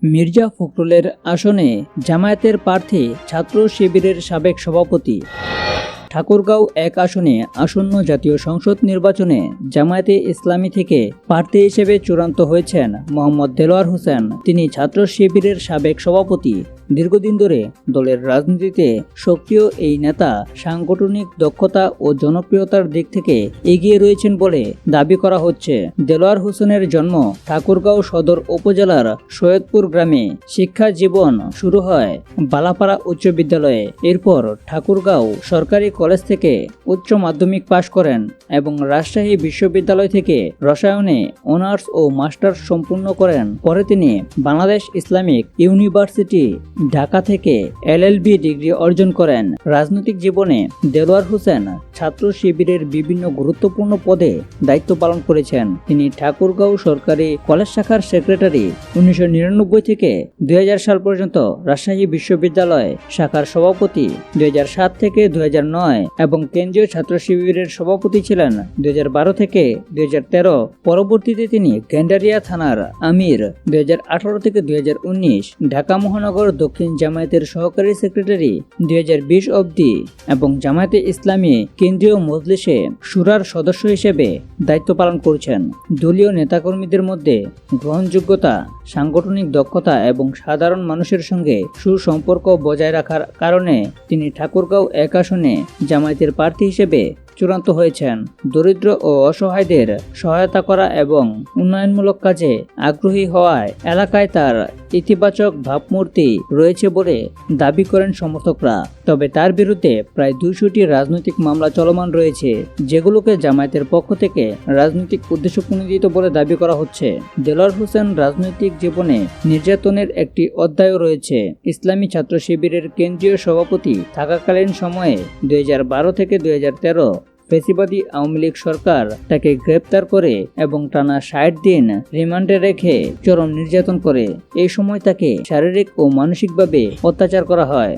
মির্জা ফখরুলের আসনে জামায়াতের প্রার্থী ছাত্র শিবিরের সাবেক সভাপতি। ঠাকুরগাঁও এক আসনে আসন্ন জাতীয় সংসদ নির্বাচনে জামায়াতে ইসলামী থেকে প্রার্থী হিসেবে চূড়ান্ত হয়েছেন মোহাম্মদ দেলোয়ার হোসেন। তিনি ছাত্র শিবিরের সাবেক সভাপতি। দীর্ঘদিন ধরে দলের রাজনীতিতে সক্রিয় এই নেতা সাংগঠনিক দক্ষতা ও জনপ্রিয়তার দিক থেকে এগিয়ে রয়েছেন বলে দাবি করা হচ্ছে। দেলোয়ার হোসেনের জন্ম ঠাকুরগাঁও সদর উপজেলার সৈয়দপুর গ্রামে। শিক্ষা জীবন শুরু হয় বালাপাড়া উচ্চ বিদ্যালয়ে। এরপর ঠাকুরগাঁও সরকারি কলেজ থেকে উচ্চ মাধ্যমিক পাশ করেন এবং রাজশাহী বিশ্ববিদ্যালয় থেকে রসায়নে অনার্স ও মাস্টার্স সম্পূর্ণ করেন। পরে তিনি বাংলাদেশ ইসলামিক ইউনিভার্সিটি ঢাকা থেকে এলএলবি ডিগ্রি অর্জন করেন। রাজনৈতিক জীবনে দেলোয়ার হোসেন ছাত্র শিবিরের বিভিন্ন গুরুত্বপূর্ণ পদে দায়িত্ব পালন করেছেন। তিনি ঠাকুরগাঁও সরকারি কলেজ শাখার সেক্রেটারি 1999 থেকে 2000 সাল পর্যন্ত, রাজশাহী বিশ্ববিদ্যালয় শাখার সভাপতি 2007 থেকে 2009 এবং কেন্দ্রীয় ছাত্র শিবিরের সভাপতি ছিলেন 2012 থেকে 2013। পরবর্তীতে তিনি গেন্ডারিয়া থানার আমির 2018 থেকে 2019, ঢাকা মহানগর দক্ষিণ জামায়াতের সহকারী সেক্রেটারি 2020 অবধি এবং জামায়াতে ইসলামী কেন্দ্রীয় মজলিসে শুরার সদস্য হিসেবে দায়িত্ব পালন করছেন। দলীয় নেতাকর্মীদের মধ্যে গ্রহণযোগ্যতা, সাংগঠনিক দক্ষতা এবং সাধারণ মানুষের সঙ্গে সুসম্পর্ক বজায় রাখার কারণে তিনি ঠাকুরগাঁও এক আসনে জামায়াতের প্রার্থী হিসেবে চূড়ান্ত হয়েছেন। দরিদ্র ও অসহায়দের সহায়তা করা এবং উন্নয়নমূলক কাজে আগ্রহী হওয়ায় এলাকায় তার ইতিবাচক ভাবমূর্তি রয়েছে বলে দাবি করেন সমর্থকরা। তবে তার বিরুদ্ধে প্রায় 200টি রাজনৈতিক মামলা চলমান রয়েছে, যেগুলোকে জামায়াতের পক্ষ থেকে রাজনৈতিক উদ্দেশ্যপ্রণোদিত বলে দাবি করা হচ্ছে। দেলোয়ার হোসেন রাজনৈতিক জীবনে নির্যাতনের একটি অধ্যায়ও রয়েছে। ইসলামী ছাত্র শিবিরের কেন্দ্রীয় সভাপতি থাকাকালীন সময়ে 2012 থেকে 2013 ফ্যাসিবাদী আওয়ামী লীগ সরকার তাকে গ্রেপ্তার করে এবং টানা 60 দিন রিমান্ডে রেখে চরম নির্যাতন করে। এই সময় তাকে শারীরিক ও মানসিকভাবে অত্যাচার করা হয়।